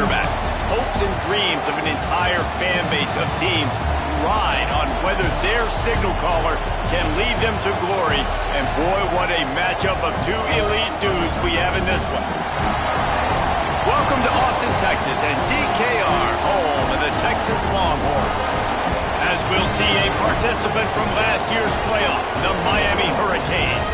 quarterback. Hopes and dreams of an entire fan base of teams ride on whether their signal caller can lead them to glory. And boy, what a matchup of two elite dudes we have in this one. Welcome to Austin, Texas, and DKR, home of the Texas Longhorns. As we'll see a participant from last year's playoff, the Miami Hurricanes,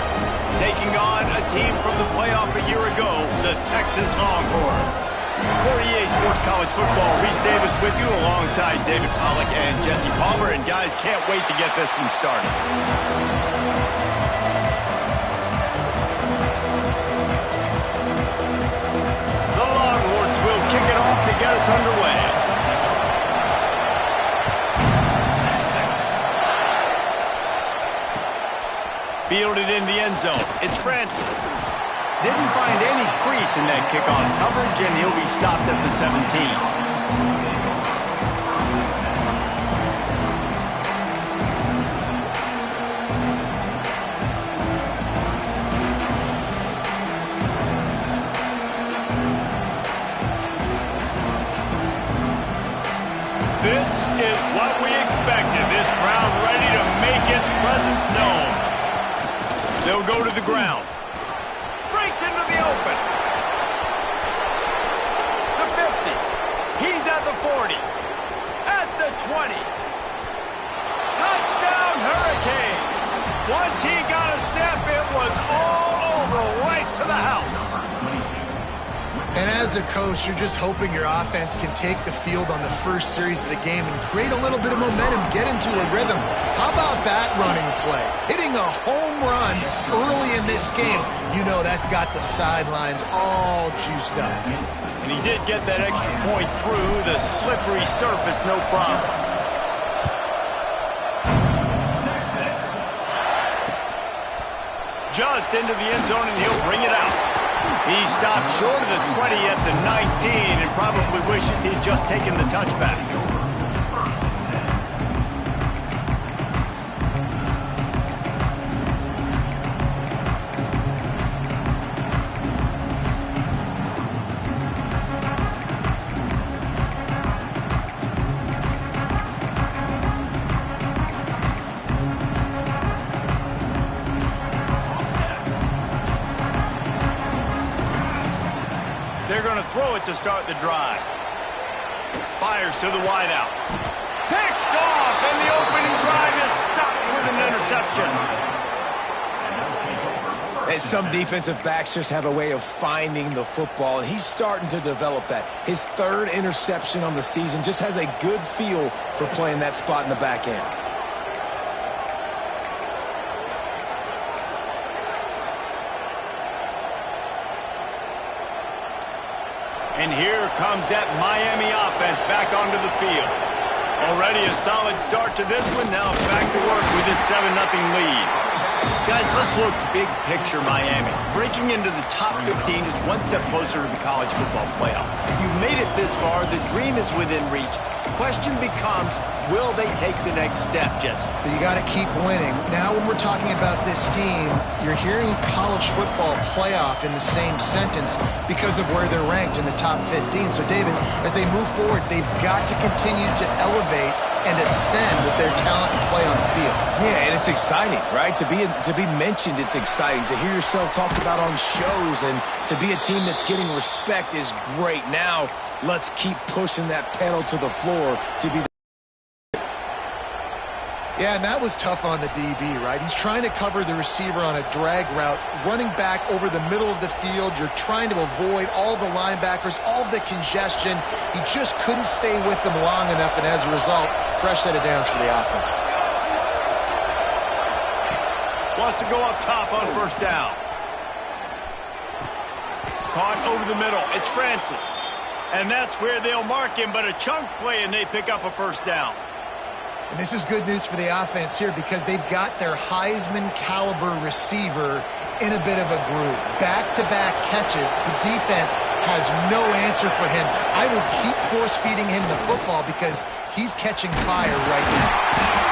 taking on a team from the playoff a year ago, the Texas Longhorns. For EA Sports College Football, Reese Davis with you alongside David Pollack and Jesse Palmer. And guys, can't wait to get this one started. The Longhorns will kick it off to get us underway. Fielded in the end zone. It's Francis. Didn't find any crease in that kickoff coverage, and he'll be stopped at the 17. This is what we expected. This crowd ready to make its presence known. They'll go to the ground. Breaks into the open. The 50. He's at the 40. At the 20. Touchdown Hurricanes. Once he got a step, it was all over right to the house. And as a coach, you're just hoping your offense can take the field on the first series of the game and create a little bit of momentum, get into a rhythm. How about that running play? Hitting a home run early in this game. You know that's got the sidelines all juiced up. And he did get that extra point through the slippery surface, no problem. Just into the end zone, and he'll bring it out. He stopped short of the 20 at the 19 and probably wishes he'd just taken the touchback. They're going to throw it to start the drive. Fires to the wideout. Picked off, and the opening drive is stopped with an interception. And some defensive backs just have a way of finding the football, and he's starting to develop that. His third interception on the season, just has a good feel for playing that spot in the back end. And here comes that Miami offense back onto the field. Already a solid start to this one. Now back to work with this 7-0 lead. Guys, let's look big picture Miami. Breaking into the top 15 is one step closer to the college football playoff. You've made it this far. The dream is within reach. The question becomes, will they take the next step, Jesse? But you got to keep winning. Now when we're talking about this team, you're hearing college football playoff in the same sentence because of where they're ranked in the top 15. So, David, as they move forward, they've got to continue to elevate and ascend with their talent and play on the field. Yeah, and it's exciting, right? To be mentioned, it's exciting. To hear yourself talked about on shows and to be a team that's getting respect is great. Now, let's keep pushing that pedal to the floor to be the Yeah, and that was tough on the DB, right? He's trying to cover the receiver on a drag route, running back over the middle of the field. You're trying to avoid all the linebackers, all the congestion. He just couldn't stay with them long enough, and as a result, fresh set of downs for the offense. Wants to go up top on first down. Caught over the middle. It's Francis. And that's where they'll mark him, but a chunk play, and they pick up a first down. And this is good news for the offense here because they've got their Heisman-caliber receiver in a bit of a groove. Back-to-back catches. The defense has no answer for him. I will keep force-feeding him the football because he's catching fire right now.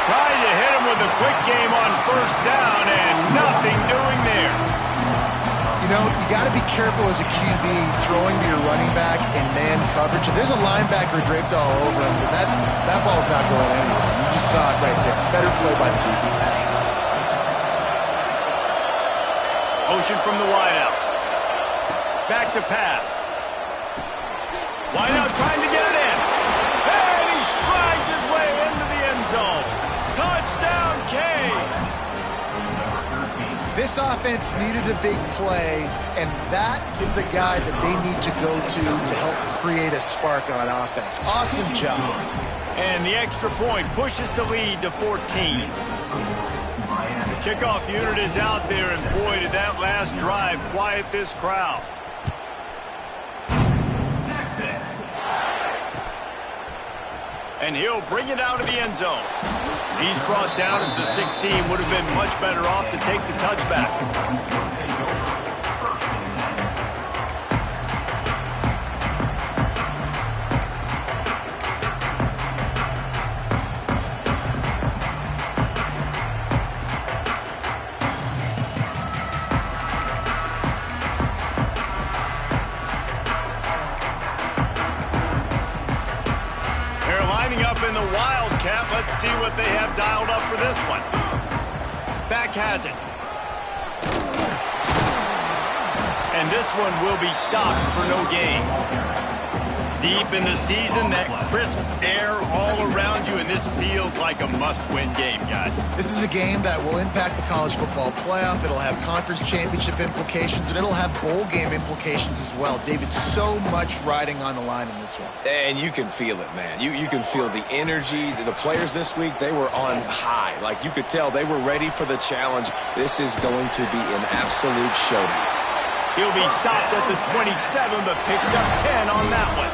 Trying to hit him with a quick game on first down and nothing doing there. You know, you got to be careful as a QB throwing to your running back in man coverage. If there's a linebacker draped all over him, then that ball's not going anywhere. You just saw it right there. Better play by the defense. Motion from the wideout. Back to pass. Wideout trying to get it in. And he strides his way into the end zone. Touchdown, Canes. This offense needed a big play, and that is the guy that they need to go to help create a spark on offense. Awesome job. And the extra point pushes the lead to 14. The kickoff unit is out there, and boy, did that last drive quiet this crowd. Texas. And he'll bring it out of the end zone. He's brought down at the 16. Would have been much better off to take the touchback. In the Wildcat, let's see what they have dialed up for this one. Back has it. And this one will be stopped for no gain. Deep in the season, that crisp air all around you, and this feels like a must-win game, guys. This is a game that will impact the college football playoff. It'll have conference championship implications, and it'll have bowl game implications as well. David, so much riding on the line in this one. And you can feel it, man. You can feel the energy. The players this week, they were on high. Like, you could tell they were ready for the challenge. This is going to be an absolute showdown. He'll be stopped at the 27, but picks up 10 on that one.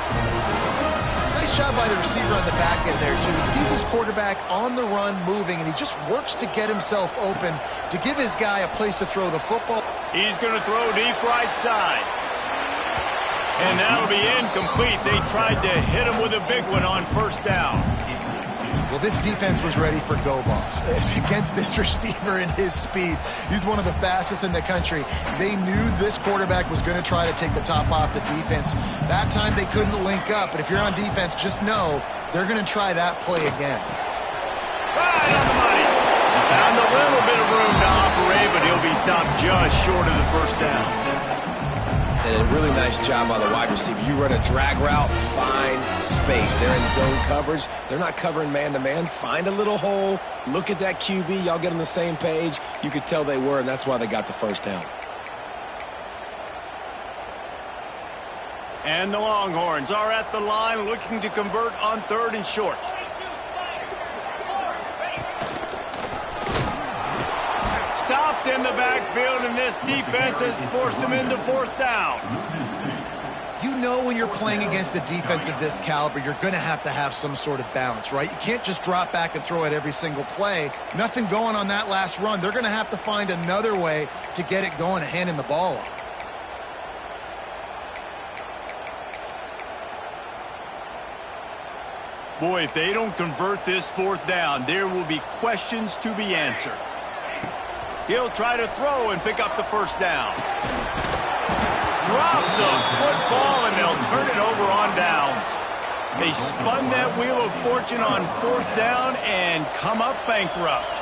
Nice job by the receiver on the back end there, too. He sees his quarterback on the run moving, and he just works to get himself open to give his guy a place to throw the football. He's going to throw deep right side. And that'll be incomplete. They tried to hit him with a big one on first down. Well, this defense was ready for go balls against this receiver and his speed. He's one of the fastest in the country. They knew this quarterback was going to try to take the top off the defense. That time they couldn't link up, but if you're on defense, just know they're going to try that play again. Right on the money. Found a little bit of room to operate, but he'll be stopped just short of the first down. And a really nice job by the wide receiver. You run a drag route, find space. They're in zone coverage. They're not covering man-to-man. Find a little hole. Look at that QB. Y'all get on the same page. You could tell they were, and that's why they got the first down. And the Longhorns are at the line looking to convert on 3rd and short. Stopped in the backfield, and this defense has forced him into 4th down. You know when you're playing against a defense of this caliber, you're going to have some sort of balance, right? You can't just drop back and throw it every single play. Nothing going on that last run. They're going to have to find another way to get it going and handing the ball off. Boy, if they don't convert this 4th down, there will be questions to be answered. He'll try to throw and pick up the first down. Drop the football, and they'll turn it over on downs. They spun that wheel of fortune on 4th down and come up bankrupt.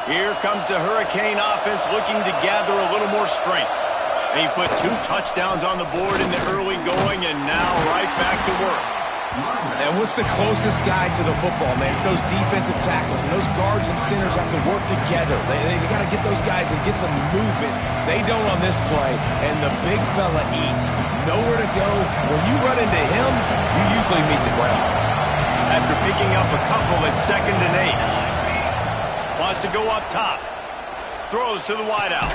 Here comes the Hurricane offense looking to gather a little more strength. He put 2 touchdowns on the board in the early going, and now right back to work. And what's the closest guy to the football, man? It's those defensive tackles, and those guards and centers have to work together. They got to get those guys and get some movement. They don't on this play, and the big fella eats. Nowhere to go. When you run into him, you usually meet the ground. After picking up a couple at 2nd and 8. Wants to go up top. Throws to the wideout.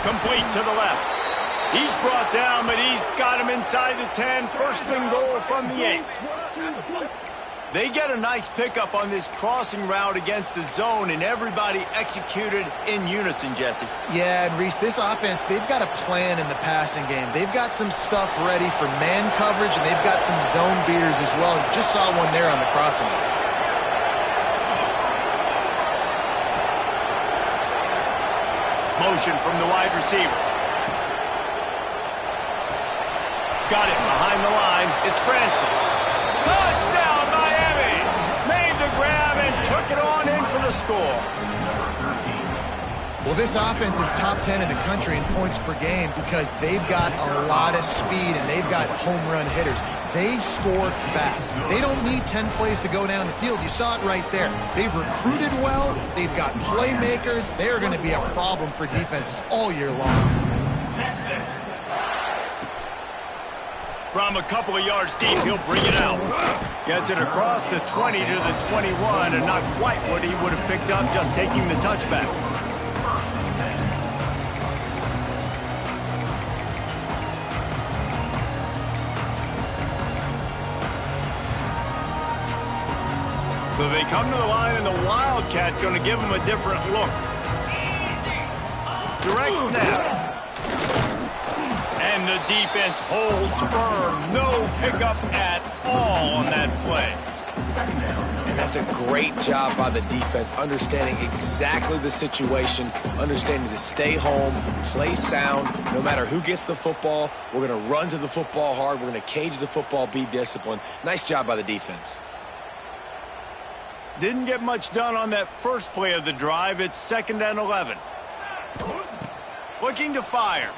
Complete to the left. He's brought down, but he's got him inside the 10. 1st and goal from the 8. They get a nice pickup on this crossing route against the zone, and everybody executed in unison, Jesse. Yeah, and Reese, this offense, they've got a plan in the passing game. They've got some stuff ready for man coverage, and they've got some zone beaters as well. You just saw one there on the crossing route. motion from the wide receiver. Got it behind the line. It's Francis. Touchdown, Miami! Made the grab and took it on in for the score. Well, this offense is top 10 in the country in points per game because they've got a lot of speed and they've got home run hitters. They score fast. They don't need 10 plays to go down the field. You saw it right there. They've recruited well. They've got playmakers. They're going to be a problem for defenses all year long. From a couple of yards deep, he'll bring it out. Gets it across the 20 to the 21, and not quite what he would have picked up just taking the touchback. So they come to the line, and the Wildcat going to give them a different look. Direct snap. And the defense holds firm. No pickup at all on that play. And that's a great job by the defense, understanding exactly the situation, understanding to stay home, play sound. No matter who gets the football, we're going to run to the football hard. We're going to cage the football, be disciplined. Nice job by the defense. Didn't get much done on that first play of the drive. It's 2nd and 11. Looking to fire.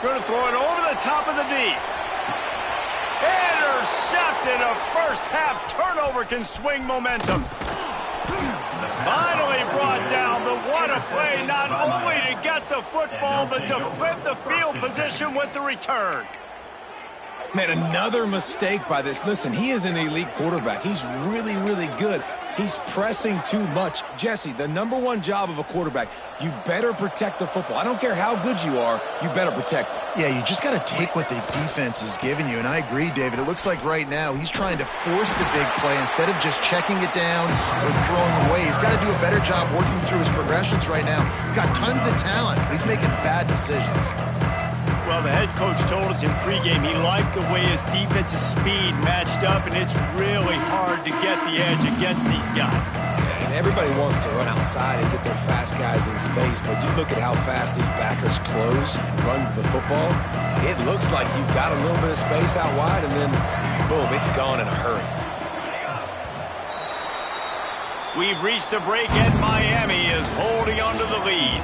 Going to throw it over the top of the D. Intercepted. A first-half turnover can swing momentum. Finally brought down, but what a play, not only to get the football, but to flip the field position with the return. Man, another mistake by this. Listen, he is an elite quarterback. He's really, really good. He's pressing too much. Jesse, the #1 job of a quarterback, you better protect the football. I don't care how good you are, you better protect it. Yeah, you just got to take what the defense is giving you, and I agree, David. It looks like right now he's trying to force the big play instead of just checking it down or throwing away. He's got to do a better job working through his progressions right now. He's got tons of talent, but he's making bad decisions. Well, the head coach told us in pregame he liked the way his defensive speed matched up, and it's really hard to get the edge against these guys. And everybody wants to run outside and get their fast guys in space, but you look at how fast these backers close and run to the football, it looks like you've got a little bit of space out wide, and then, boom, it's gone in a hurry. We've reached a break, and Miami is holding on to the lead.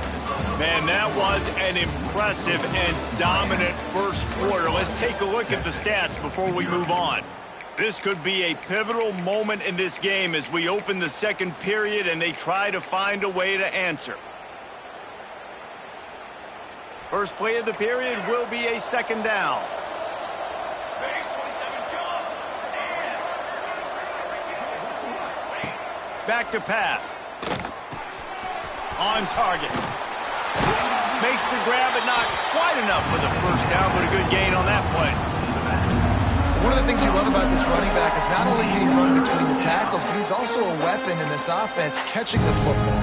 Man, that was an impressive and dominant first quarter. Let's take a look at the stats before we move on. This could be a pivotal moment in this game as we open the second period and they try to find a way to answer. First play of the period will be a 2nd down. Back to pass. On target. Makes the grab, but not quite enough for the first down, but a good gain on that play. One of the things you love about this running back is not only can he run between the tackles, but he's also a weapon in this offense catching the football.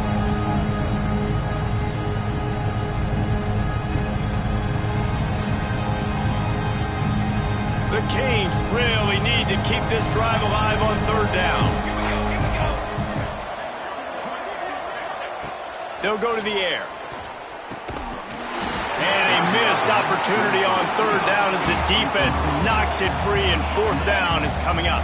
The Canes really need to keep this drive alive on 3rd down. They'll go to the air. And a missed opportunity on 3rd down as the defense knocks it free, and 4th down is coming up.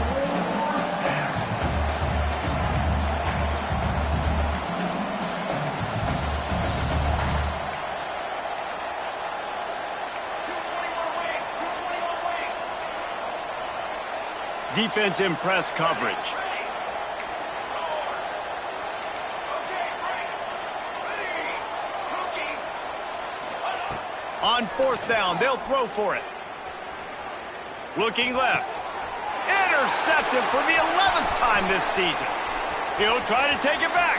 Defense in press coverage. On 4th down, they'll throw for it. Looking left. Intercepted for the 11th time this season. He'll try to take it back.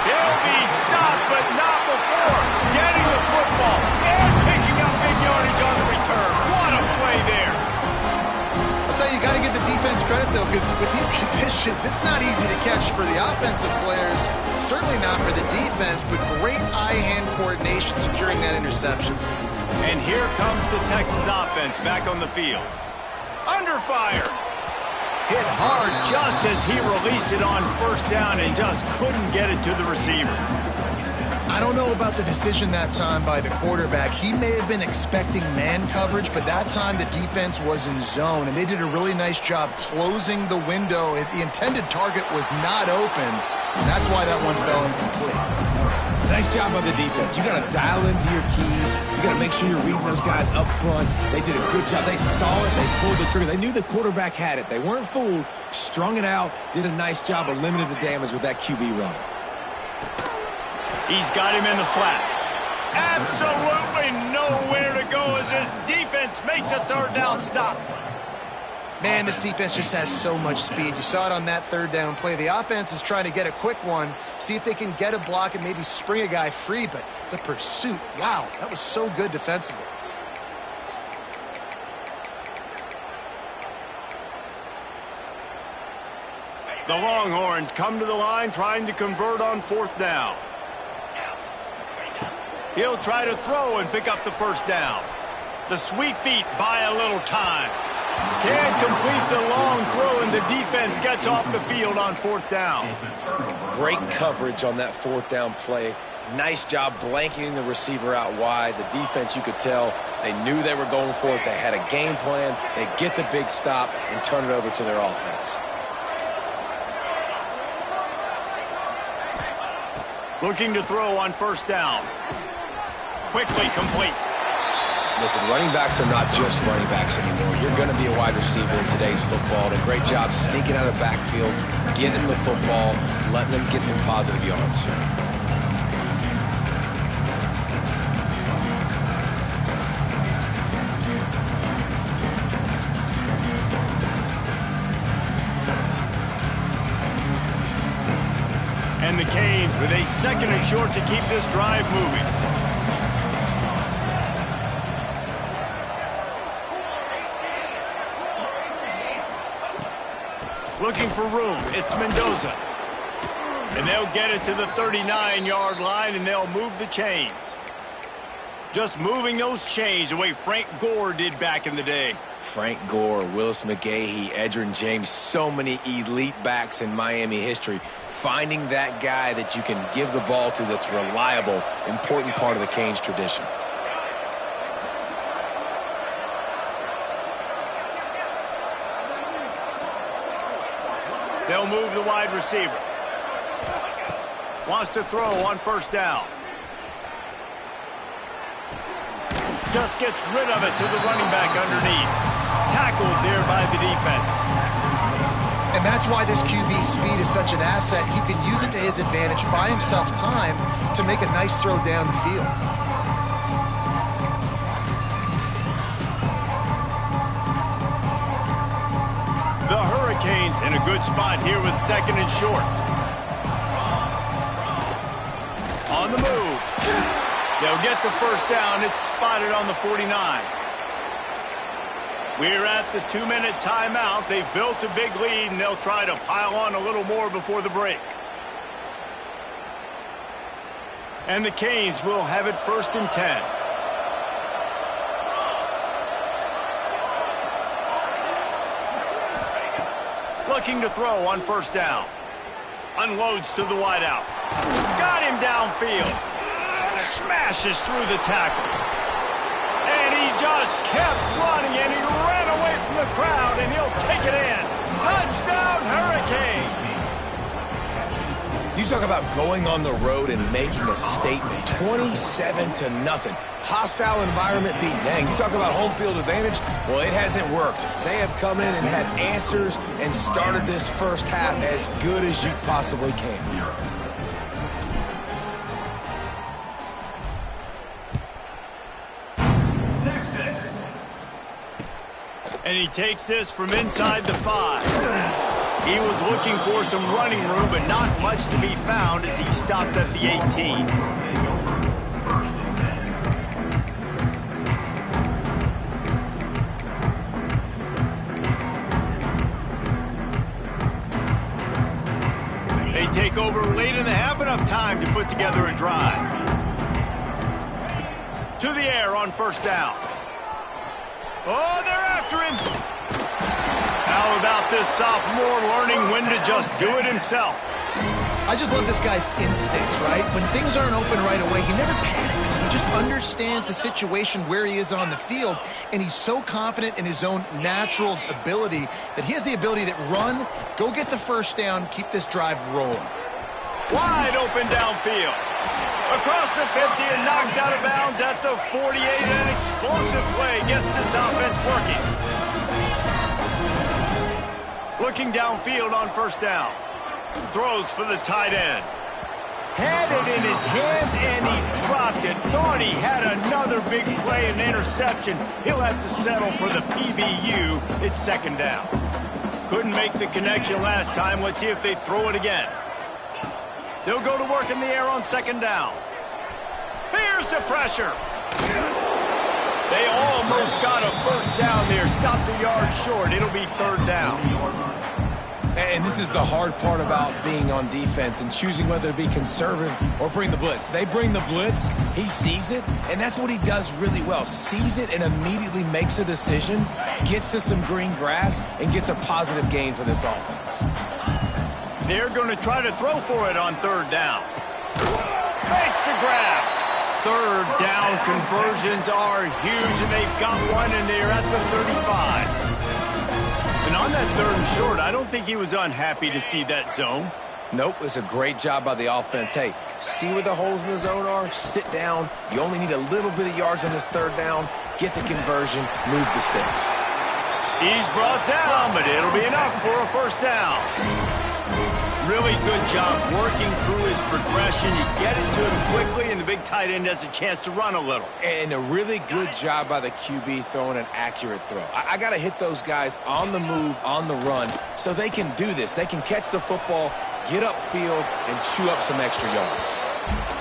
He'll be stopped, but not before getting the football and picking up big yardage on the return. What a play there. I'll tell you, you got to give the defense credit, though, because with these conditions, it's not easy to catch for the offensive players. Certainly not for the defense, but great eye-hand coordination securing that interception. And here comes the Texas offense back on the field. Under fire. hit hard just as he released it on first down and just couldn't get it to the receiver. I don't know about the decision that time by the quarterback. He may have been expecting man coverage, but that time the defense was in zone, and they did a really nice job closing the window. The intended target was not open, and that's why that one fell incomplete. Nice job by the defense. You got to dial into your keys. You got to make sure you're reading those guys up front. They did a good job. They saw it. They pulled the trigger. They knew the quarterback had it. They weren't fooled. Strung it out. Did a nice job of limiting the damage with that QB run. He's got him in the flat. Absolutely nowhere to go as this defense makes a third down stop. Man, this defense just has so much speed. You saw it on that third down play. The offense is trying to get a quick one, see if they can get a block and maybe spring a guy free, but the pursuit, wow, that was so good defensively. The Longhorns come to the line trying to convert on fourth down. He'll try to throw and pick up the first down. The sweet feet buy a little time. Can't complete the long throw, and the defense gets off the field on fourth down. Great coverage on that fourth down play. Nice job blanketing the receiver out wide. The defense, you could tell, they knew they were going for it. They had a game plan. They get the big stop and turn it over to their offense. Looking to throw on first down. Quickly complete. Listen, running backs are not just running backs anymore. You're going to be a wide receiver in today's football. And a great job sneaking out of the backfield, getting the football, letting them get some positive yards. And the Canes with a second and short to keep this drive moving. Looking for room. It's Mendoza. And they'll get it to the 39-yard line, and they'll move the chains. Just moving those chains the way Frank Gore did back in the day. Frank Gore, Willis McGahee, Edgerrin James, so many elite backs in Miami history. Finding that guy that you can give the ball to that's reliable, important part of the Canes tradition. They'll move the wide receiver. Wants to throw on first down. Just gets rid of it to the running back underneath. Tackled there by the defense. And that's why this QB speed is such an asset. He can use it to his advantage, buy himself time to make a nice throw down the field. The Hurricanes in a good spot here with second and short. On the move. They'll get the first down. It's spotted on the 49. We're at the 2-minute timeout. They've built a big lead, and they'll try to pile on a little more before the break. And the Canes will have it 1st and 10. Looking to throw on first down. Unloads to the wideout. Got him downfield. Smashes through the tackle. And he just kept running, and he ran away from the crowd, and he'll take it in. Touchdown, Hurricanes! You talk about going on the road and making a statement. 27-0. Hostile environment be dang. You talk about home field advantage. Well, it hasn't worked. They have come in and had answers and started this first half as good as you possibly can. And he takes this from inside the 5. He was looking for some running room, but not much to be found as he stopped at the 18. They take over late in the half, enough time to put together a drive. To the air on first down. Oh, they're after him. How about this sophomore learning when to just do it himself? I just love this guy's instincts, right? When things aren't open right away, he never panics. He just understands the situation where he is on the field, and he's so confident in his own natural ability that he has the ability to run, go get the first down, keep this drive rolling. Wide open downfield. Across the 50 and knocked out of bounds at the 48. An explosive play gets this offense working. Looking downfield on first down. Throws for the tight end. Had it in his hands and he dropped it. Thought he had another big play and interception. He'll have to settle for the PBU. It's second down. Couldn't make the connection last time. Let's see if they throw it again. They'll go to work in the air on second down. Here's the pressure. They almost got a first down there. Stopped a yard short. It'll be third down. And this is the hard part about being on defense and choosing whether to be conservative or bring the blitz. They bring the blitz, he sees it, and that's what he does really well. Sees it and immediately makes a decision, gets to some green grass, and gets a positive gain for this offense. They're going to try to throw for it on third down. Makes the grab. Third down conversions are huge, and they've got one, and they're at the 35. And on that third and short, I don't think he was unhappy to see that zone. Nope, it's a great job by the offense. Hey, see where the holes in the zone are, sit down. You only need a little bit of yards on this third down, get the conversion, move the sticks. He's brought down, but it'll be enough for a first down. Really good job working through his progression. You get it to him quickly, and the big tight end has a chance to run a little. And a really good job by the QB throwing an accurate throw. I got to hit those guys on the move, on the run, so they can do this. They can catch the football, get upfield, and chew up some extra yards.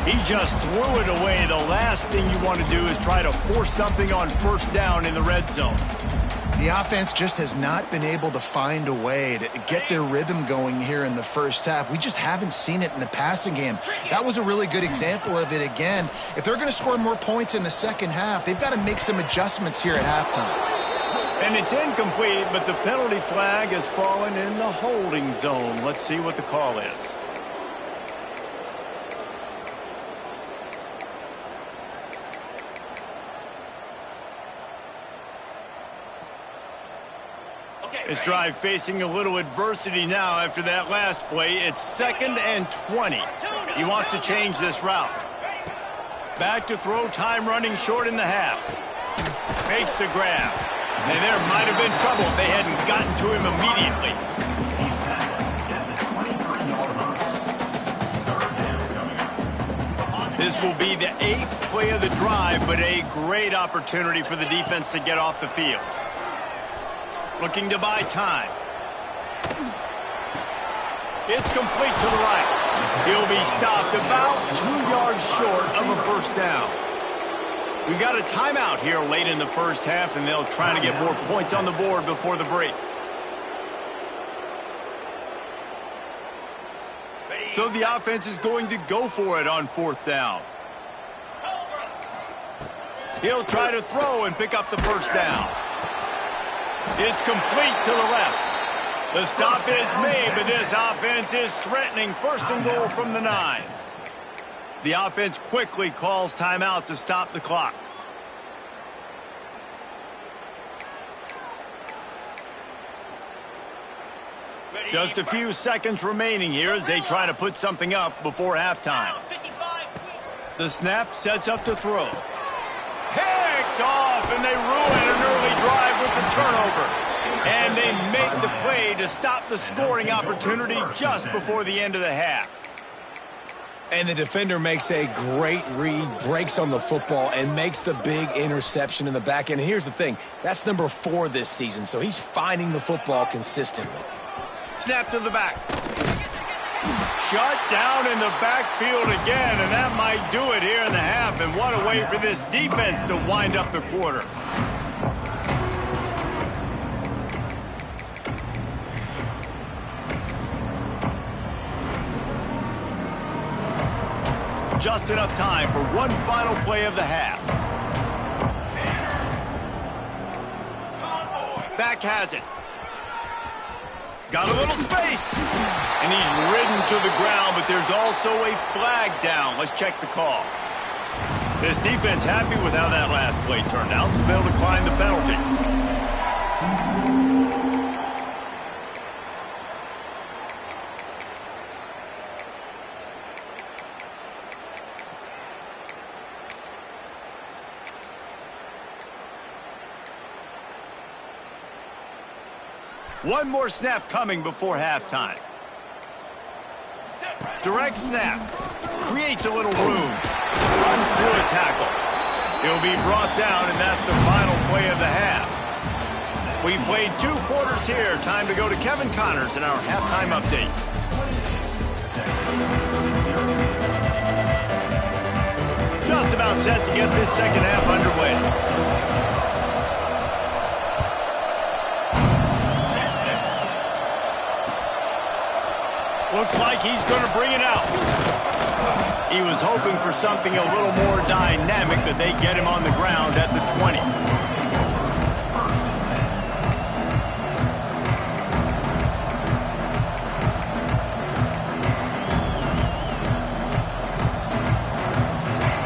He just threw it away. The last thing you want to do is try to force something on first down in the red zone. The offense just has not been able to find a way to get their rhythm going here in the first half. We just haven't seen it in the passing game. That was a really good example of it again. If they're going to score more points in the second half, they've got to make some adjustments here at halftime. And it's incomplete, but the penalty flag has fallen in the holding zone. Let's see what the call is. This drive facing a little adversity now after that last play. It's 2nd and 20. He wants to change this route. Back to throw, time running short in the half. Makes the grab. And there might have been trouble if they hadn't gotten to him immediately. This will be the 8th play of the drive, but a great opportunity for the defense to get off the field. Looking to buy time. It's complete to the right. He'll be stopped about 2 yards short of a first down. We got a timeout here late in the first half, and they'll try to get more points on the board before the break. So the offense is going to go for it on fourth down. He'll try to throw and pick up the first down. It's complete to the left. The stop is made, but this offense is threatening 1st and goal from the 9. The offense quickly calls timeout to stop the clock. Just a few seconds remaining here as they try to put something up before halftime. The snap sets up to throw. Picked off, and they ruin an early drive with the turnover. And they make the play to stop the scoring opportunity just before the end of the half. And the defender makes a great read, breaks on the football, and makes the big interception in the back end. And here's the thing, that's number 4 this season, so he's finding the football consistently. Snap to the back. Shut down in the backfield again, and that might do it here in the half. And what a way for this defense to wind up the quarter. Just enough time for one final play of the half. Back has it. Got a little space. And he's ridden to the ground, but there's also a flag down. Let's check the call. This defense happy with how that last play turned out, so they'll decline the penalty. One more snap coming before halftime. Direct snap. Creates a little room. Runs through a tackle. He'll be brought down, and that's the final play of the half. We played 2 quarters here. Time to go to Kevin Connors in our halftime update. Just about set to get this second half underway. Looks like he's going to bring it out. He was hoping for something a little more dynamic, but they get him on the ground at the 20.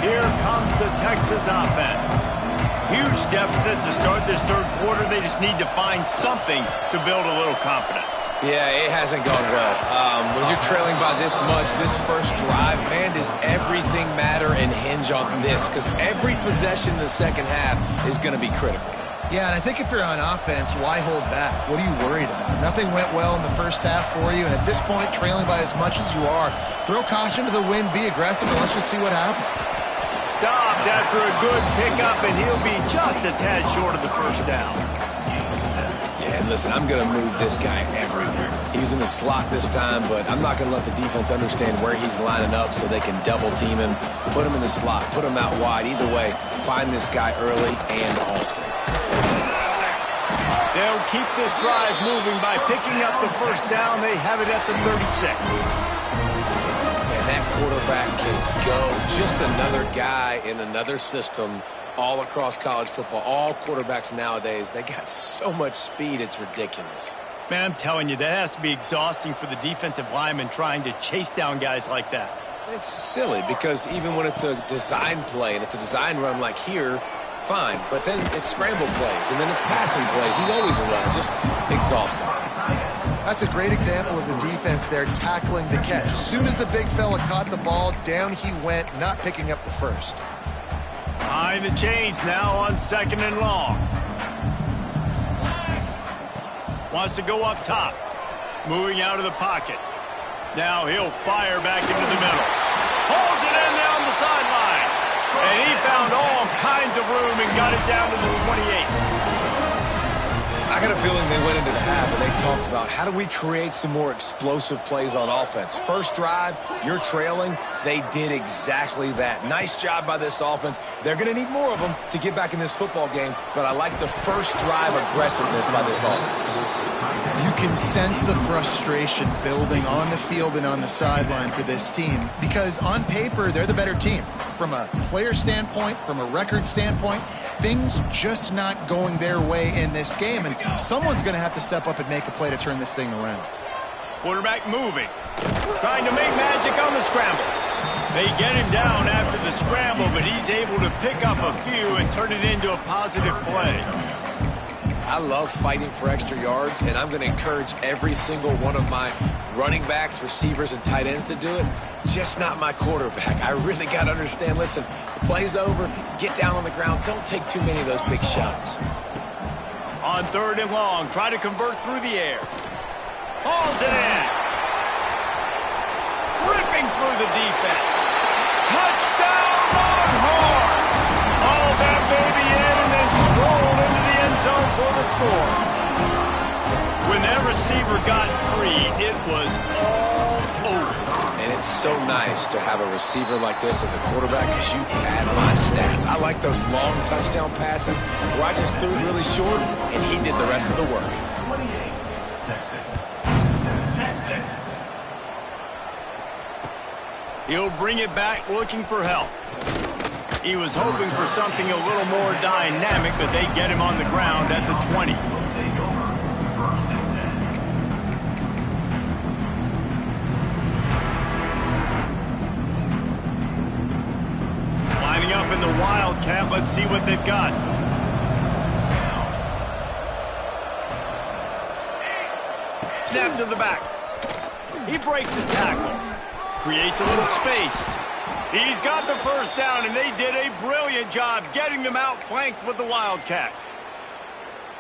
Here comes the Texas offense. Huge deficit to start this third quarter. They just need to find something to build a little confidence. Yeah, it hasn't gone well. When you're trailing by this much, this first drive, man, does everything matter and hinge on this? Because every possession in the second half is going to be critical. Yeah, and I think if you're on offense, why hold back? What are you worried about? Nothing went well in the first half for you, and at this point, trailing by as much as you are, throw caution to the wind, be aggressive, and let's just see what happens. Stopped after a good pickup, and he'll be just a tad short of the first down. Yeah, and listen, I'm going to move this guy everywhere. He was in the slot this time, but I'm not going to let the defense understand where he's lining up so they can double team him, put him in the slot, put him out wide. Either way, find this guy early and often. They'll keep this drive moving by picking up the first down. They have it at the 36. And that quarterback can go. Just another guy in another system all across college football. All quarterbacks nowadays, they got so much speed, it's ridiculous. Man, I'm telling you, that has to be exhausting for the defensive lineman trying to chase down guys like that. It's silly because even when it's a design play and it's a design run like here, fine. But then it's scramble plays and then it's passing plays. He's always a runner, just exhausting. That's a great example of the defense there tackling the catch. As soon as the big fella caught the ball, down he went, not picking up the first. Behind the chains now on 2nd and long. Wants to go up top. Moving out of the pocket. Now he'll fire back into the middle. Pulls it in down the sideline. And he found all kinds of room and got it down to the 28. I got a feeling they went into the half and they talked about how do we create some more explosive plays on offense. First drive, you're trailing. They did exactly that. Nice job by this offense. They're going to need more of them to get back in this football game, but I like the first drive aggressiveness by this offense. You can sense the frustration building on the field and on the sideline for this team because on paper, they're the better team. From a player standpoint, from a record standpoint, things just not going their way in this game, and someone's going to have to step up and make a play to turn this thing around. Quarterback moving. Trying to make magic on the scramble. They get him down after the scramble, but he's able to pick up a few and turn it into a positive play. I love fighting for extra yards, and I'm going to encourage every single one of my running backs, receivers, and tight ends to do it. Just not my quarterback. I really got to understand, listen, the play's over, get down on the ground, don't take too many of those big shots. On 3rd and long, try to convert through the air. Hauls it in. Ripping through the defense. Touchdown, Longhorn! All that baby in and then strolled into the end zone for the score. When that receiver got free, it was all over. And it's so nice to have a receiver like this as a quarterback because you pad my stats. I like those long touchdown passes where I just threw it really short and he did the rest of the work. 28, Texas. He'll bring it back looking for help. He was hoping for something a little more dynamic, but they get him on the ground at the 20. up in the Wildcat. Let's see what they've got. Snap to the back. He breaks the tackle. Creates a little space. He's got the first down, and they did a brilliant job getting them outflanked with the Wildcat.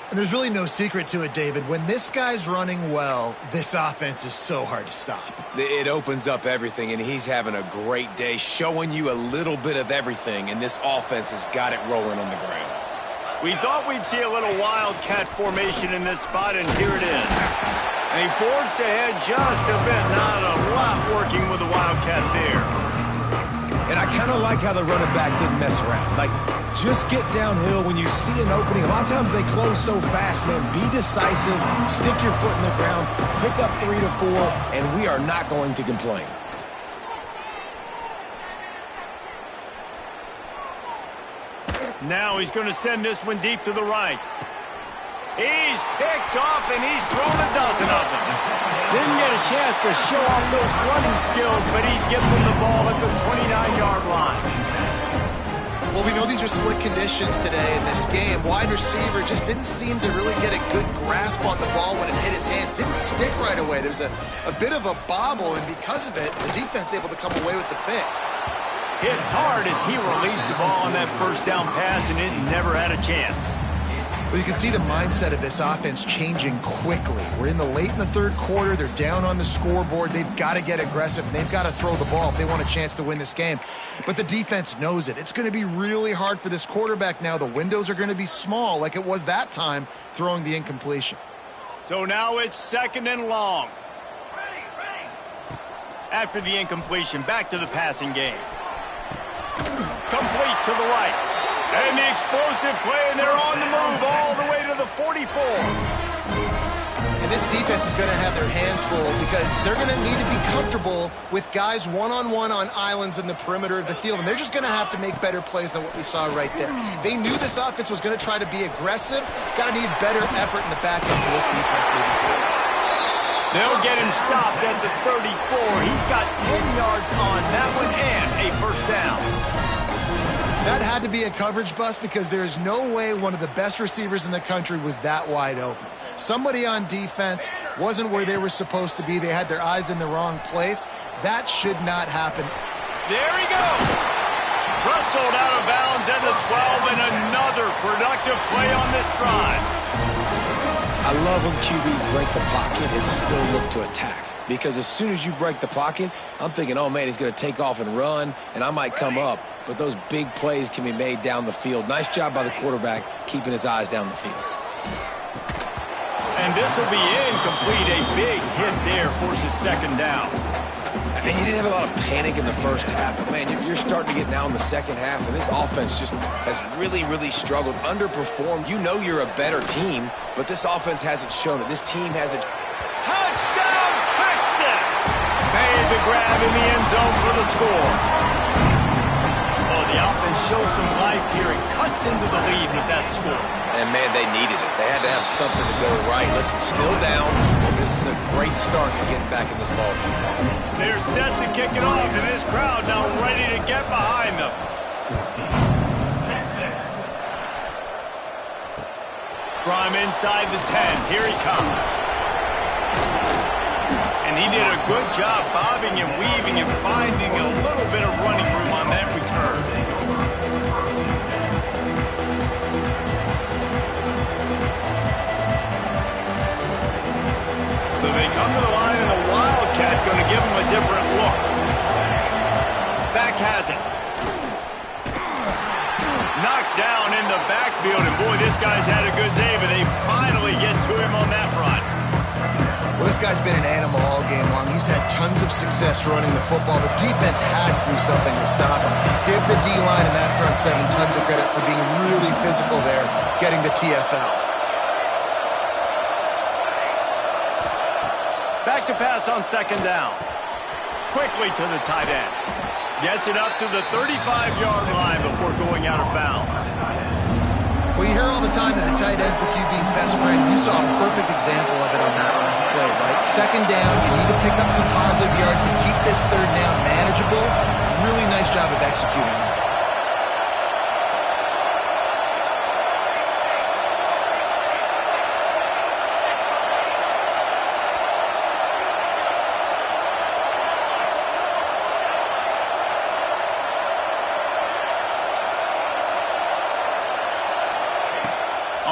And there's really no secret to it, David. When this guy's running well, this offense is so hard to stop. It opens up everything, and he's having a great day, showing you a little bit of everything, and this offense has got it rolling on the ground. We thought we'd see a little Wildcat formation in this spot, and here it is. And he forged ahead just a bit. Not a lot working with the Wildcat there. And I kind of like how the running back didn't mess around. Like, just get downhill when you see an opening. A lot of times they close so fast, man. Be decisive, stick your foot in the ground, pick up 3 to 4, and we are not going to complain. Now he's going to send this one deep to the right. He's picked off, and he's thrown a dozen of them. Didn't get a chance to show off those running skills, but he gives him the ball at the 29-yard line. Well, we know these are slick conditions today in this game. Wide receiver just didn't seem to really get a good grasp on the ball when it hit his hands. Didn't stick right away. There was a bit of a bobble, and because of it, the defense able to come away with the pick. Hit hard as he released the ball on that first down pass, and it never had a chance. Well, you can see the mindset of this offense changing quickly. We're late in the third quarter. They're down on the scoreboard. They've got to get aggressive. They've got to throw the ball if they want a chance to win this game. But the defense knows it. It's going to be really hard for this quarterback now. The windows are going to be small like it was that time throwing the incompletion. So now it's 2nd and long. After the incompletion, back to the passing game. Complete to the right. And the explosive play, and they're on the move all the way to the 44. And this defense is going to have their hands full because they're going to need to be comfortable with guys one-on-one on islands in the perimeter of the field, and they're just going to have to make better plays than what we saw right there. They knew this offense was going to try to be aggressive. Got to need better effort in the back end for this defense moving forward. They'll get him stopped at the 34. He's got 10 yards on that one and a first down. That had to be a coverage bust because there is no way one of the best receivers in the country was that wide open. Somebody on defense wasn't where they were supposed to be. They had their eyes in the wrong place. That should not happen. There he goes. Wrestled out of bounds at the 12, and another productive play on this drive. I love when QBs break the pocket and still look to attack. Because as soon as you break the pocket, I'm thinking, oh, man, he's going to take off and run, and I might come up. But those big plays can be made down the field. Nice job by the quarterback keeping his eyes down the field. And this will be incomplete. A big hit there forces 2nd down. And you didn't have a lot of panic in the first half. But, man, you're starting to get now in the second half, and this offense just has really, really struggled, underperformed. You know you're a better team, but this offense hasn't shown it. This team hasn't. Touchdown, Texas! Made the grab in the end zone for the score. Oh, the offense shows some life here and cuts into the lead with that score. And, man, they needed it. They had to have something to go right. Listen, still down, but this is a great start to getting back in this ballgame. They're set to kick it off, and this crowd now ready to get behind them. Texas. From inside the 10, here he comes. And he did a good job bobbing and weaving and finding a little bit of running room on that return. So they come to the line, and the Wildcat going to give them a different look. Back has it. Knocked down in the backfield, and boy, this guy's had a good day, but they finally get to him on that run. Well, this guy's been an animal all game long. He's had tons of success running the football. The defense had to do something to stop him. Give the D-line and that front seven tons of credit for being really physical there, getting the TFL. Back to pass on 2nd down. Quickly to the tight end. Gets it up to the 35-yard line before going out of bounds. Well, you hear all the time that the tight end's the QB's best friend. You saw a perfect example of it on that last play, right? 2nd down, you need to pick up some positive yards to keep this 3rd down manageable. Really nice job of executing that.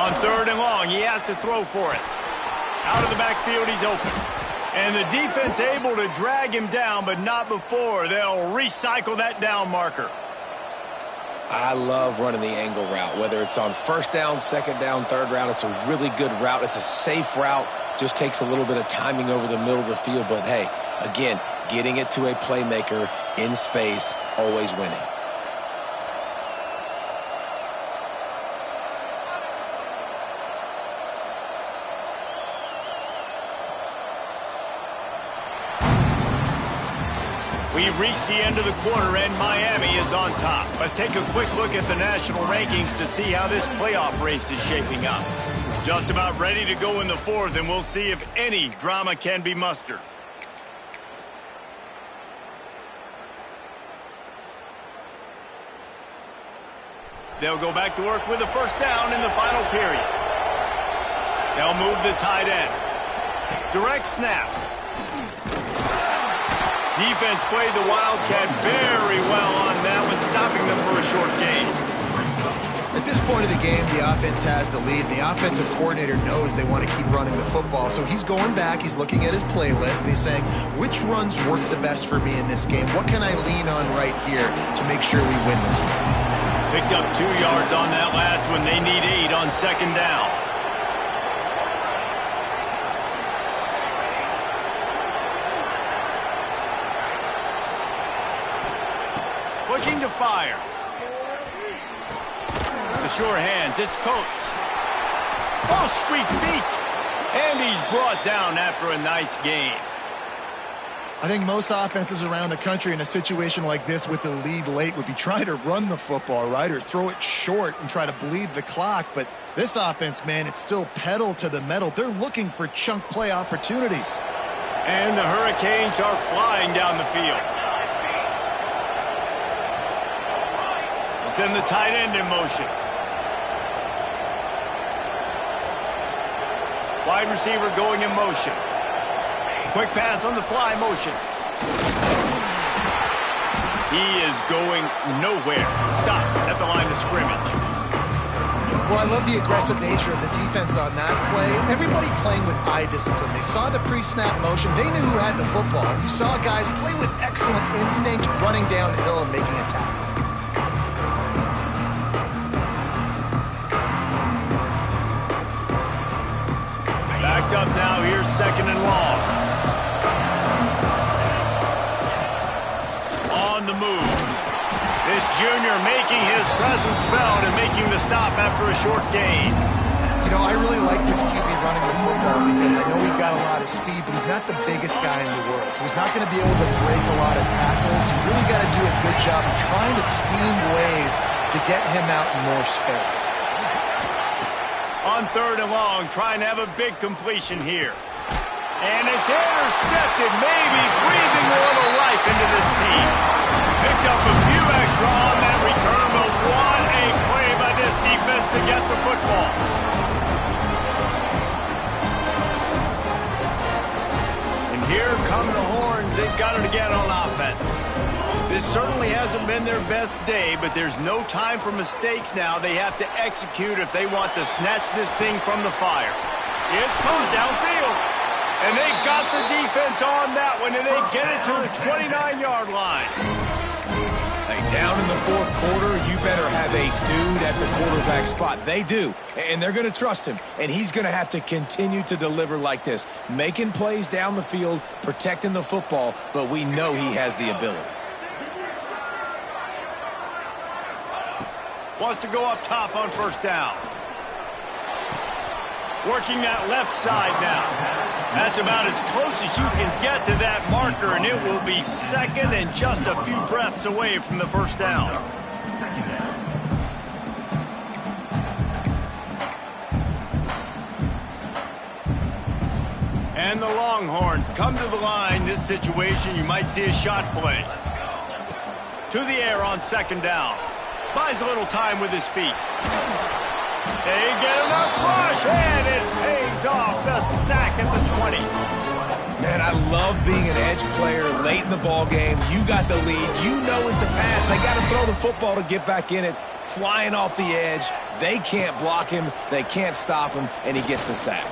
On 3rd and long, he has to throw for it. Out of the backfield, he's open. And the defense able to drag him down, but not before they'll recycle that down marker. I love running the angle route, whether it's on 1st down, 2nd down, 3rd round. It's a really good route. It's a safe route. Just takes a little bit of timing over the middle of the field. But, hey, again, getting it to a playmaker in space, always winning. We've reached the end of the quarter, and Miami is on top. Let's take a quick look at the national rankings to see how this playoff race is shaping up. Just about ready to go in the 4th, and we'll see if any drama can be mustered. They'll go back to work with a 1st down in the final period. They'll move the tight end. Direct snap. Defense played the Wildcat very well on that one, stopping them for a short gain. At this point of the game, the offense has the lead. The offensive coordinator knows they want to keep running the football. So he's going back, he's looking at his playlist, and he's saying, which runs work the best for me in this game? What can I lean on right here to make sure we win this one? Picked up 2 yards on that last one. They need 8 on 2nd down. Looking to fire. The sure hands, it's Coates. Oh, sweet feet. And he's brought down after a nice gain. I think most offenses around the country in a situation like this with the lead late would be trying to run the football, right, or throw it short and try to bleed the clock. But this offense, man, it's still pedal to the metal. They're looking for chunk play opportunities. And the Hurricanes are flying down the field. Send the tight end in motion. Wide receiver going in motion. Quick pass on the fly motion. He is going nowhere. Stop at the line of scrimmage. Well, I love the aggressive nature of the defense on that play. Everybody playing with eye discipline. They saw the pre-snap motion. They knew who had the football. You saw guys play with excellent instinct, running downhill and making a tackle. Backed up now, here's 2nd and long. On the move. This junior making his presence felt and making the stop after a short gain. You know, I really like this QB running the football because I know he's got a lot of speed, but he's not the biggest guy in the world. So he's not going to be able to break a lot of tackles. You really got to do a good job of trying to scheme ways to get him out in more space. On 3rd and long, trying to have a big completion here. And it's intercepted, maybe breathing a little life into this team. Picked up a few extra on that return, but what a play by this defense to get the football. And here come the Horns. They've got it again on offense. This certainly hasn't been their best day, but there's no time for mistakes now. They have to execute if they want to snatch this thing from the fire. It's caught downfield. And they got the defense on that one, and they get it to the 29-yard line. Hey, down in the 4th quarter, you better have a dude at the quarterback spot. They do, and they're going to trust him, and he's going to have to continue to deliver like this, making plays down the field, protecting the football, but we know he has the ability. Wants to go up top on 1st down. Working that left side now. That's about as close as you can get to that marker, and it will be 2nd and just a few breaths away from the 1st down. And the Longhorns come to the line. This situation, you might see a shot play. To the air on 2nd down. Buys a little time with his feet. They get enough rush, and it pays off. The sack at the 20. Man, I love being an edge player late in the ball game. You got the lead. You know it's a pass. They got to throw the football to get back in it. Flying off the edge. They can't block him, they can't stop him, and he gets the sack.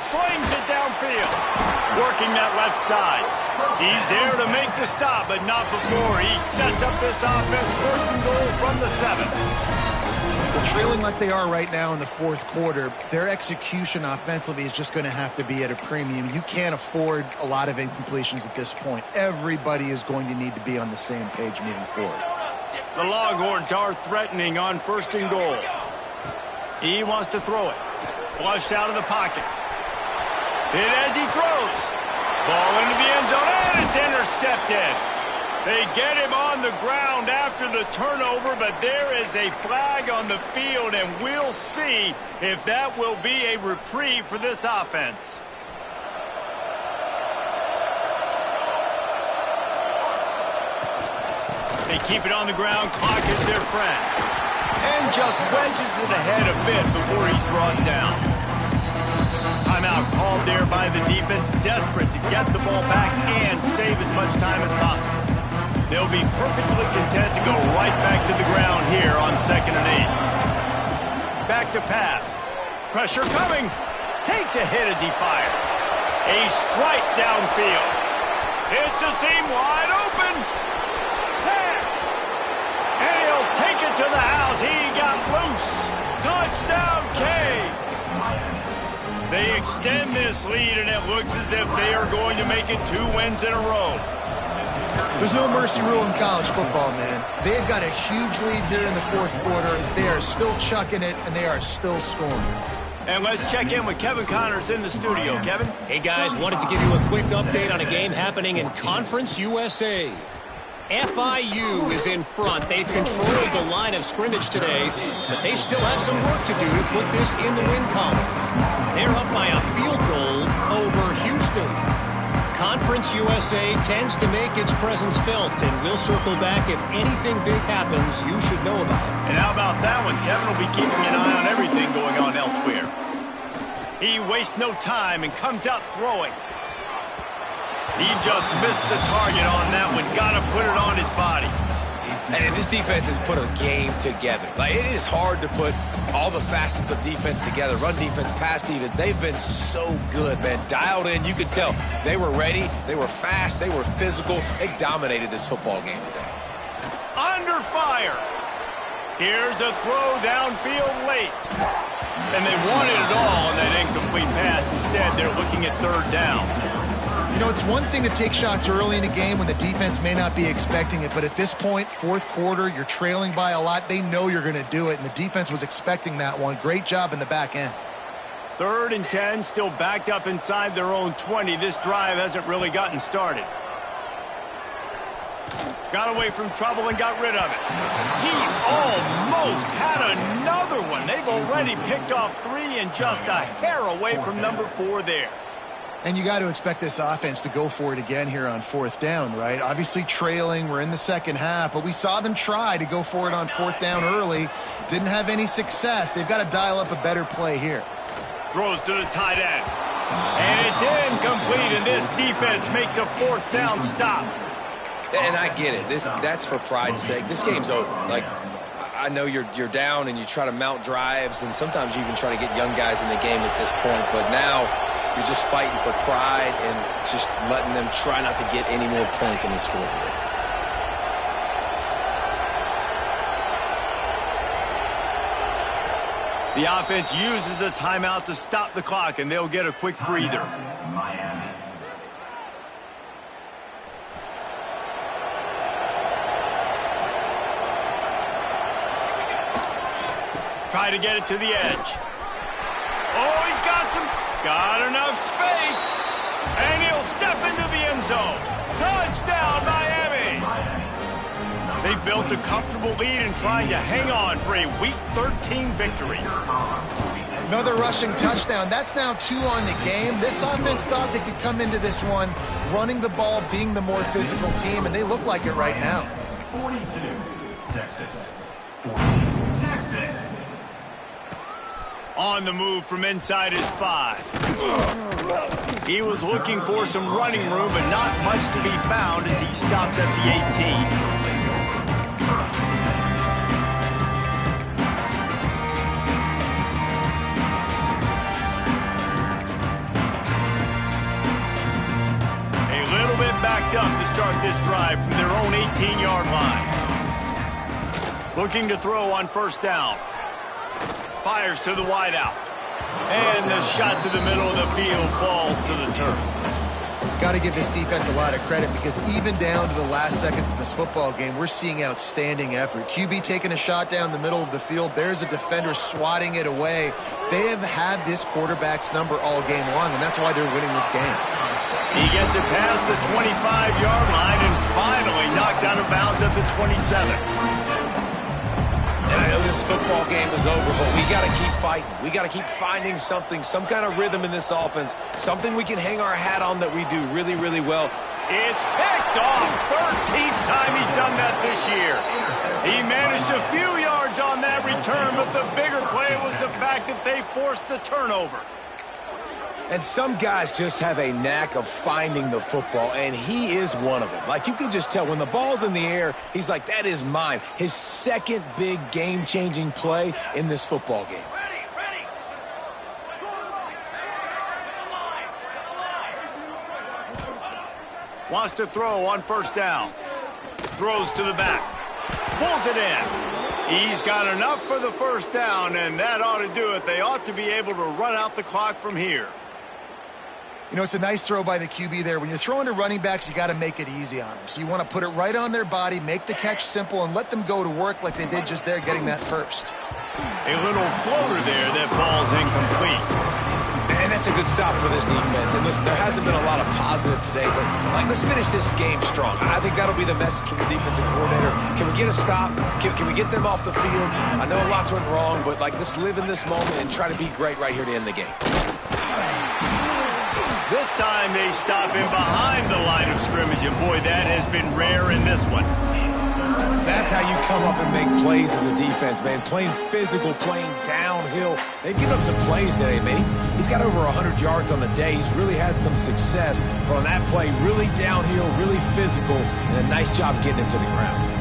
Slings it downfield. Working that left side. He's there to make the stop, but not before he sets up this offense. First and goal from the 7. Well, trailing like they are right now in the fourth quarter, their execution offensively is just going to have to be at a premium. You can't afford a lot of incompletions at this point. Everybody is going to need to be on the same page moving forward. The Longhorns are threatening on first and goal. He wants to throw it. Flushed out of the pocket. Hit as he throws. Ball into the end zone, and it's intercepted. They get him on the ground after the turnover, but there is a flag on the field, and we'll see if that will be a reprieve for this offense. They keep it on the ground. Clock is their friend. And just wedges it ahead a bit before he's brought down. Timeout called there by the defense, desperate to get the ball back and save as much time as possible. They'll be perfectly content to go right back to the ground here on 2nd and 8. Back to pass. Pressure coming. Takes a hit as he fires. A strike downfield. It's a seam wide open. And he'll take it to the house. He got loose. Touchdown, Canes. They extend this lead, and it looks as if they are going to make it 2 wins in a row. There's no mercy rule in college football, man. They've got a huge lead here in the fourth quarter. They are still chucking it, and they are still scoring. And let's check in with Kevin Connors in the studio. Kevin? Hey, guys. Wanted to give you a quick update on a game happening in Conference USA. FIU is in front. They've controlled the line of scrimmage today, but they still have some work to do to put this in the win column. They're up by a field goal over Houston. Conference USA tends to make its presence felt, and we'll circle back if anything big happens you should know about. And how about that one? Kevin will be keeping an eye on everything going on elsewhere. He wastes no time and comes out throwing. He just missed the target on that one. Got to put it on his body. And this defense has put a game together. Like, it is hard to put all the facets of defense together. Run defense, pass defense. They've been so good, man. Dialed in. You could tell they were ready. They were fast. They were physical. They dominated this football game today. Under fire. Here's a throw downfield late. And they wanted it all on that incomplete pass. Instead, they're looking at 3rd down. You know, it's one thing to take shots early in a game when the defense may not be expecting it, but at this point, fourth quarter, you're trailing by a lot. They know you're going to do it, and the defense was expecting that one. Great job in the back end. 3rd and 10, still backed up inside their own 20. This drive hasn't really gotten started. Got away from trouble and got rid of it. He almost had another one. They've already picked off 3 and just a hair away from number 4 there. And you got to expect this offense to go for it again here on 4th down, right? Obviously trailing, we're in the second half, but we saw them try to go for it on 4th down early. Didn't have any success. They've got to dial up a better play here. Throws to the tight end. And it's incomplete, and this defense makes a 4th down stop. And I get it. That's for pride's sake. This game's over. Like, I know you're down and you try to mount drives, and sometimes you even try to get young guys in the game at this point, but now you're just fighting for pride and just letting them try not to get any more points on the scoreboard. The offense uses a timeout to stop the clock, and they'll get a quick breather. Miami. Try to get it to the edge. Oh, he's got enough space. And he'll step into the end zone. Touchdown, Miami. They've built a comfortable lead and trying to hang on for a Week 13 victory. Another rushing touchdown. That's now 2 on the game. This offense thought they could come into this one running the ball, being the more physical team, and they look like it right now. 42, Texas. 40, Texas. On the move from inside his 5. He was looking for some running room, but not much to be found as he stopped at the 18. stacked up to start this drive from their own 18-yard line. Looking to throw on first down. Fires to the wideout. And the shot to the middle of the field falls to the turf. Got to give this defense a lot of credit because even down to the last seconds of this football game, we're seeing outstanding effort. QB taking a shot down the middle of the field. There's a defender swatting it away. They have had this quarterback's number all game long, and that's why they're winning this game. He gets it past the 25-yard line and finally knocked out of bounds at the 27. And I know this football game is over, but we got to keep fighting. We got to keep finding something, some kind of rhythm in this offense, something we can hang our hat on that we do really, really well. It's picked off. 13th time he's done that this year. He managed a few yards on that return, but the bigger play was the fact that they forced the turnover. And some guys just have a knack of finding the football, and he is one of them. Like, you can just tell when the ball's in the air, he's like, that is mine. His second big game-changing play in this football game. Wants to throw on first down. Throws to the back. Pulls it in. He's got enough for the first down, and that ought to do it. They ought to be able to run out the clock from here. You know, it's a nice throw by the QB there. When you're throwing to running backs, you got to make it easy on them. So you want to put it right on their body, make the catch simple, and let them go to work like they did just there getting that first. A little floater there that falls incomplete. And that's a good stop for this defense. And listen, there hasn't been a lot of positive today, but let's finish this game strong. I think that'll be the message from the defensive coordinator. Can we get a stop? Can we get them off the field? I know lots went wrong, but let's live in this moment and try to be great right here to end the game. This time they stop him behind the line of scrimmage, and boy, that has been rare in this one. That's how you come up and make plays as a defense, man. Playing physical, playing downhill. They've given up some plays today, man. He's got over 100 yards on the day. He's really had some success. But on that play, really downhill, really physical, and a nice job getting him to the ground.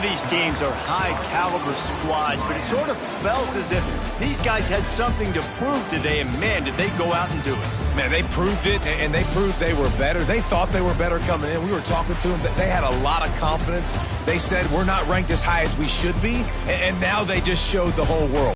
These teams are high-caliber squads, but it sort of felt as if these guys had something to prove today, and man, did they go out and do it. Man, they proved it, and they proved they were better. They thought they were better coming in. We were talking to them. They had a lot of confidence. They said, we're not ranked as high as we should be, and now they just showed the whole world.